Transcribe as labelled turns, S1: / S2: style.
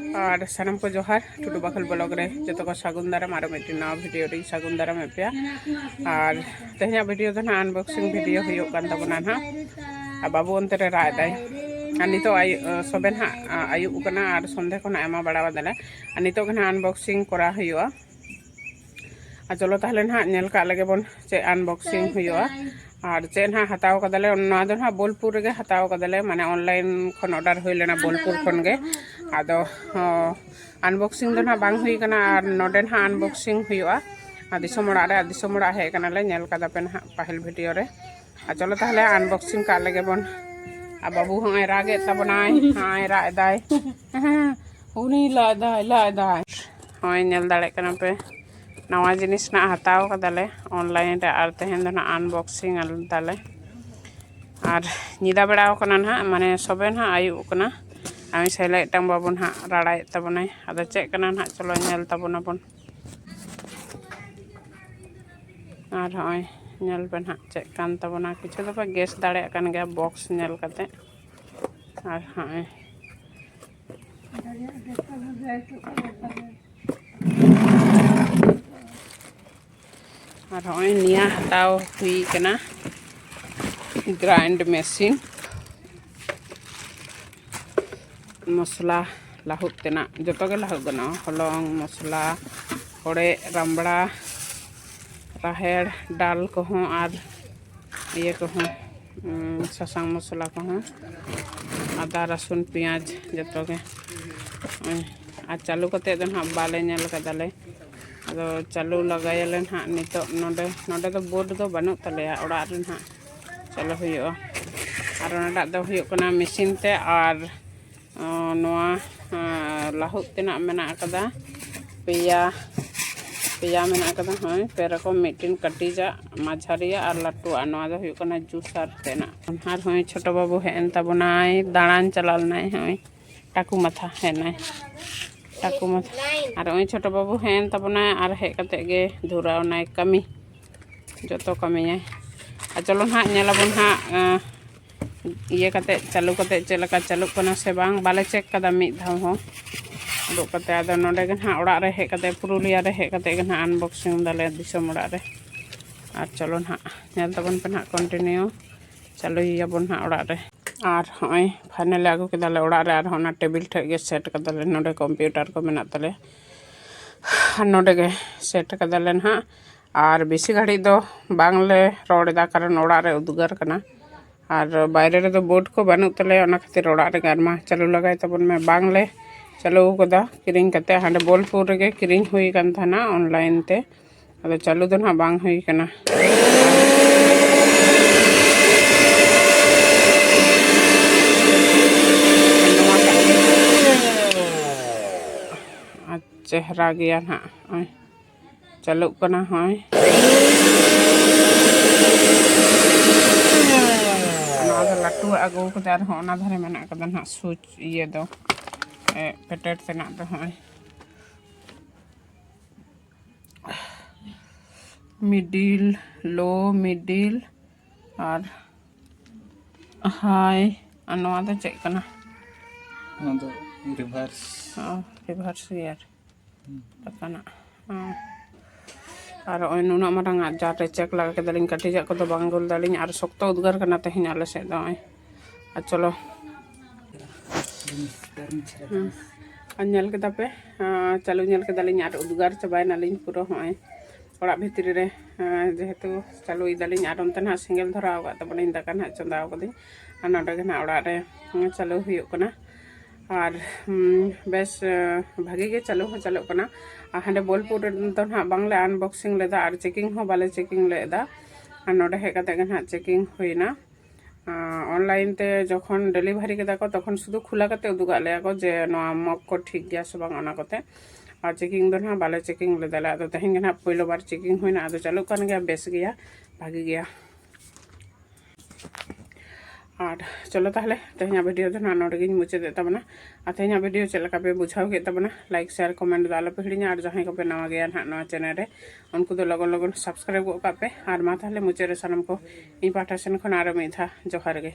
S1: और सानम को जोहार टुडू बाखल ब्लॉग रे जो को सागुन दाराम और मिट्टी नवा वीडियो रे सागुन दाराम एपिया और तेहना वीडियो तो ना अनबॉक्सिंग वीडियो हुयो कान तबना ना और बाबू अंते रे राय दाय और नितो सबे ना आयुब कना और संधे को ना एमा बड़ा दले और नितो के ना अनबॉक्सिंग करा हुयो और चलो ताहले ना नेल का लगे बन चे अनबॉक्सिंग हुयो और चे ना हताव कदले ना दो ना बोलपुर रे हताव कदले माने ऑनलाइन खन ऑर्डर होय लेना बोलपुर खन गे आदो अनबॉक्सिंग दो ना बांग हुई कना और नोडे ना अनबॉक्सिंग हुआ दिसम ओड़ा रे दिसम ओड़ा हे कना ले नेल कदा पे ना पहल वीडियो रे आ चलो ताहले अनबॉक्सिंग का लगे बन आ बाबू हय रागे तबनाय हाय राय दाय उनी ला दाय हय नेल दाड़े कना पे नवा जिनिस ना हताव कदाले ऑनलाइन रे और तेहन दो ना अनबॉक्सिंग दाले और निदा बेड़ा कना ना माने सबे ना आयुब कना आमी सैला इटांग बाबू ना राड़ाय तबनाय आदो चेक कना ना चलो नेल तबना बन और हय नेल पे ना चेक कान तबना किछु दो पे गैस दाड़े कान गया बॉक्स नेल कते और हय और हय निया हताव हुई कना ग्राइंड मशीन मसला लाहुद तेना जो के लाहुद गना हलंग मसला हड़े रामबड़ा राहेड़ डाल कहों और ये कहों सासांग मसला कहों आदा रसुन पियाज जो के आ चालू कते दो ना बाले नेल कदाले अदो चालू लगायले ना नितो नोडे नोडे तो बोर्ड दो बानु तलेया ओड़ा रे ना चलो हुयो और ओनाटा दो हुयो कना मशीन ते और नोआ लाहुद तेना मेना कदा पेया पेया मेना कदा हय पे रकम मिटिन कटिजा माझारिया और लाटू आ नोआ दो हुयो कना जूसर तेना और हय छोटो बाबू हेन तबनाय दाड़ान चलाल नाय हय टाकू माथा हेनाय टाकू माथा और हय छोटो बाबू हेन तबनाय और हे कते गे धुराव नाय कमी जतो कमियाय आ चलो ना नेलाबन हा ये कते चालू कते चेलका चालू कना से बांग बाले चेक कदा मिद धाव हो दो कते आदो नोडे गे ना ओड़ा रे हे कते पुरुलिया रे हे कते गे ना अनबॉक्सिंग दाले दिसम ओड़ा रे और चलो ना नेल तबन पे ना कंटिन्यू चालू याबन ना ओड़ा रे और हय फाइनल आगु केदाले ओड़ा रे और होना टेबिल ठे गे सेट कदाले नोडे कंप्यूटर को मेना तले नोडे गे सेट कदाले ना और बेसी घड़ी दो बांगले रोड़ा कारण ओड़ा रे उदगार कना और बाहर रे तो बोर्ड को बानु तले ओना खातिर ओड़ा रे गारमा चालू लगाय तबन में बांगले चालू कदा किरिंग कते हांडे बोलपुर रे किरिंग हुई कान थाना ऑनलाइन ते अदो चालू दो ना बांग हुई कना चेहरा गया ना चालू कना हय लाटू आगू कते और होना धरे मेना कदा ना स्विच ये दो पेटेट तेना दो हय मिडिल लो मिडिल और हाई नोआ दो चेक कना रिवर्स रिवर्स यार तकना और ओय नुना मारंग जाटे चेक लगा के दलिन कटी जा को तो बांगुल दलिन और शक्त उद्गार करना तेहन आले से दो और चलो नेल केदा पे चालू नेल के दलिन और उद्गार चबाय नालिन पूरा हय ओड़ा भितरी रे जेहेतु चालू इदालिन और ओनते ना सिंगल धराव का तबन दाका ना चंदाव कदिन और नोडे गे ना ओड़ा रे चालू हुयो कना और बेस भागे गे चालू हो चालू कना हांडे बोलपुर तो ना बांगले अनबॉक्सिंग लेदा और चेकिंग हो बाले चेकिंग लेदा और नोडे हे कते गे ना चेकिंग हुईना ऑनलाइन ते जखन डिलीवरी केदा को तखन शुधु खुला कते उदुगा ले को जे नोआ मग को ठीक गया से बांग ओना कते और चेकिंग दो ना बाले चेकिंग लेदा ले आदो तेहन गे ना पहिलो बार चेकिंग हुईना आदो चालू कान गया बेस गया भागे गया और चलो ताहले तेहना वीडियो तो ना नोडे मुचाद तबना और तेहना वीडियो चलका पे बुझाव के तबना लाइक शेयर कमेंट दो आलो पे हिड़िया और जहां को पे नवा गया ना नवा चैनल रे उनको दो लगन लगन सब्सक्राइब को पे और मा ताहले मुचाद सानम को इन पाठा सेन खन आरो मिधा जोहार गे।